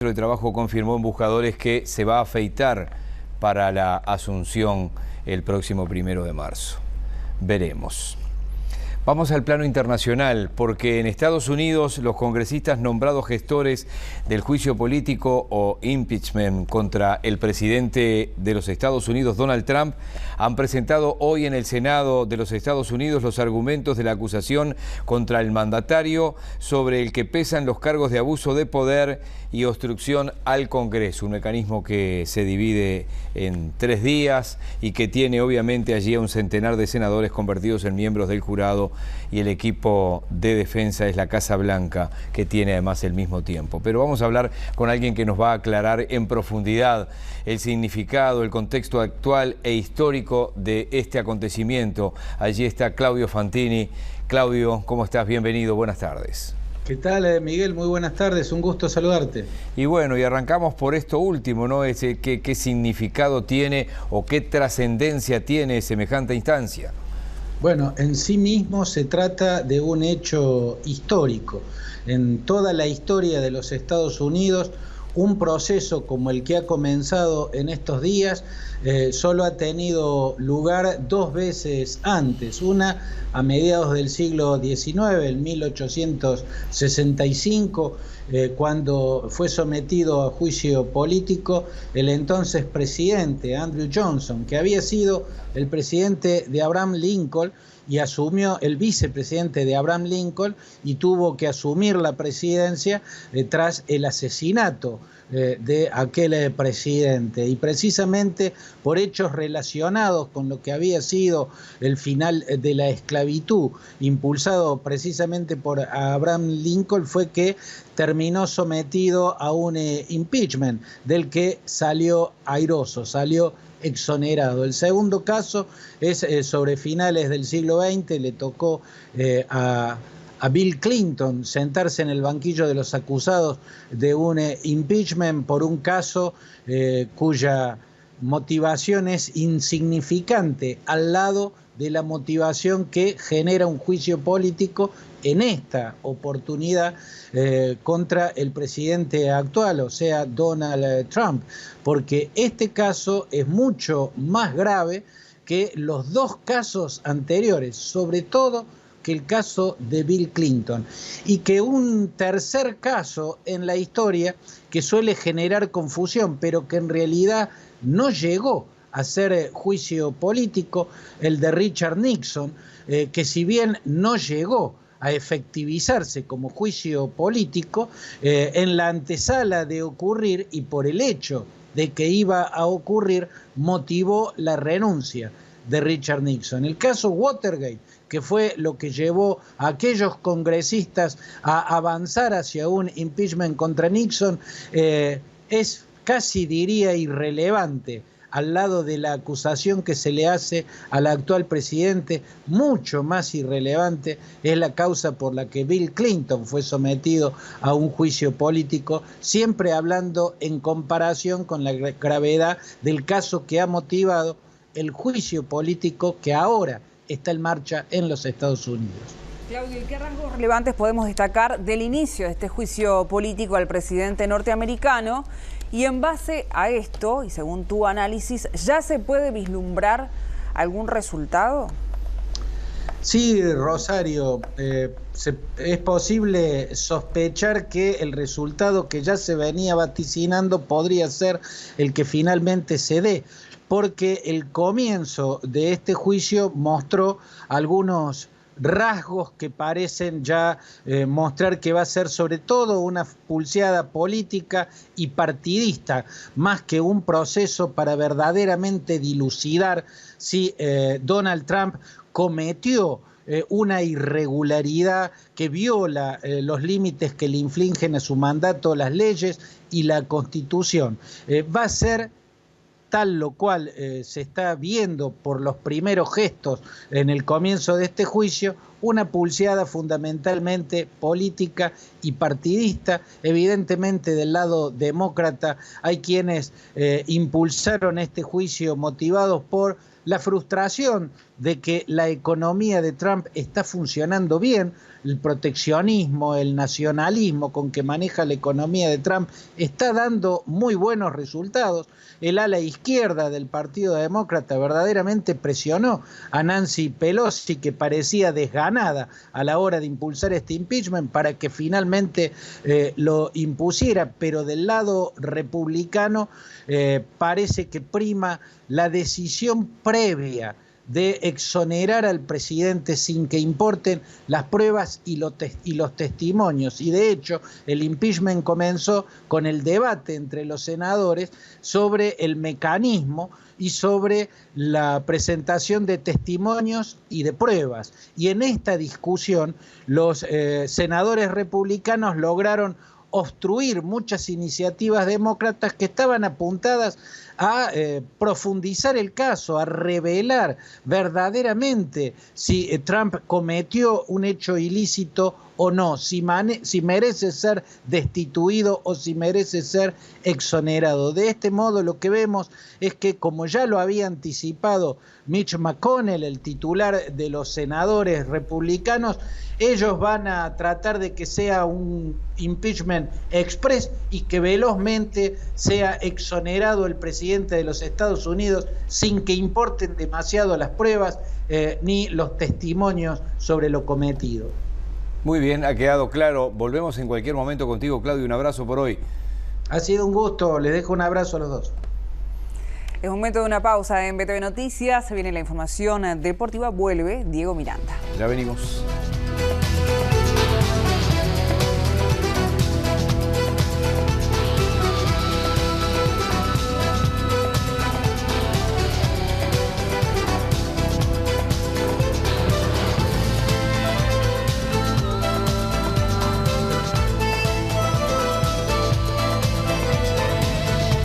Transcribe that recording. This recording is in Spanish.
De Trabajo confirmó en Buscadores que se va a afeitar para la asunción el próximo 1 de marzo. Veremos. Vamos al plano internacional, porque en Estados Unidos los congresistas nombrados gestores del juicio político o impeachment contra el presidente de los Estados Unidos, Donald Trump, han presentado hoy en el Senado de los Estados Unidos los argumentos de la acusación contra el mandatario, sobre el que pesan los cargos de abuso de poder y obstrucción al Congreso, un mecanismo que se divide en 3 días y que tiene obviamente allí a un centenar de senadores convertidos en miembros del jurado, y el equipo de defensa es la Casa Blanca, que tiene además el mismo tiempo. Pero vamos a hablar con alguien que nos va a aclarar en profundidad el significado, el contexto actual e histórico de este acontecimiento. Allí está Claudio Fantini. Claudio, ¿cómo estás? Bienvenido, buenas tardes. ¿Qué tal, Miguel? Muy buenas tardes, un gusto saludarte. Y bueno, y arrancamos por esto último, ¿no? ¿Qué significado tiene o qué trascendencia tiene semejante instancia? Bueno, en sí mismo se trata de un hecho histórico. En toda la historia de los Estados Unidos, un proceso como el que ha comenzado en estos días solo ha tenido lugar 2 veces antes. Una a mediados del siglo XIX, en 1865, cuando fue sometido a juicio político el entonces presidente Andrew Johnson, que había sido el presidente de Abraham Lincoln, y asumió el vicepresidente de Abraham Lincoln y tuvo que asumir la presidencia tras el asesinato de aquel presidente, y precisamente por hechos relacionados con lo que había sido el final de la esclavitud, impulsado precisamente por Abraham Lincoln, fue que terminó sometido a un impeachment del que salió airoso, salió exonerado. El segundo caso es sobre finales del siglo XX, le tocó a Bill Clinton sentarse en el banquillo de los acusados de un impeachment por un caso cuya motivación es insignificante al lado de la motivación que genera un juicio político en esta oportunidad contra el presidente actual, o sea, Donald Trump, porque este caso es mucho más grave que los 2 casos anteriores, sobre todo que el caso de Bill Clinton, y que un tercer caso en la historia que suele generar confusión, pero que en realidad no llegó a ser juicio político, el de Richard Nixon, que si bien no llegó a efectivizarse como juicio político, en la antesala de ocurrir y por el hecho de que iba a ocurrir, motivó la renuncia de Richard Nixon. El caso Watergate, que fue lo que llevó a aquellos congresistas a avanzar hacia un impeachment contra Nixon, es casi, diría, irrelevante al lado de la acusación que se le hace al actual presidente. Mucho más irrelevante es la causa por la que Bill Clinton fue sometido a un juicio político, siempre hablando en comparación con la gravedad del caso que ha motivado el juicio político que ahora está en marcha en los Estados Unidos. Claudio, ¿y qué rasgos relevantes podemos destacar del inicio de este juicio político al presidente norteamericano? Y en base a esto, y según tu análisis, ¿ya se puede vislumbrar algún resultado? Sí, Rosario, es posible sospechar que el resultado que ya se venía vaticinando podría ser el que finalmente se dé, porque el comienzo de este juicio mostró algunos rasgos que parecen ya mostrar que va a ser sobre todo una pulseada política y partidista, más que un proceso para verdaderamente dilucidar si Donald Trump cometió una irregularidad que viola los límites que le infringen a su mandato las leyes y la Constitución. Va a ser tal lo cual se está viendo por los primeros gestos en el comienzo de este juicio, una pulseada fundamentalmente política y partidista. Evidentemente del lado demócrata hay quienes impulsaron este juicio motivados por la frustración de que la economía de Trump está funcionando bien, el proteccionismo, el nacionalismo con que maneja la economía de Trump está dando muy buenos resultados. El ala izquierda del Partido Demócrata verdaderamente presionó a Nancy Pelosi, que parecía desganada a la hora de impulsar este impeachment, para que finalmente lo impusiera, pero del lado republicano parece que prima la decisión previa de exonerar al presidente sin que importen las pruebas y los testimonios. Y de hecho, el impeachment comenzó con el debate entre los senadores sobre el mecanismo y sobre la presentación de testimonios y de pruebas. Y en esta discusión, los senadores republicanos lograron obstruir muchas iniciativas demócratas que estaban apuntadas a profundizar el caso, a revelar verdaderamente si Trump cometió un hecho ilícito o no, si merece ser destituido o si merece ser exonerado. De este modo lo que vemos es que, como ya lo había anticipado Mitch McConnell, el titular de los senadores republicanos, ellos van a tratar de que sea un impeachment express y que velozmente sea exonerado el presidente de los Estados Unidos sin que importen demasiado las pruebas ni los testimonios sobre lo cometido. Muy bien, ha quedado claro. Volvemos en cualquier momento contigo, Claudio. Un abrazo por hoy. Ha sido un gusto. Les dejo un abrazo a los dos. Es momento de una pausa en BTV Noticias. Se viene la información deportiva. Vuelve Diego Miranda. Ya venimos.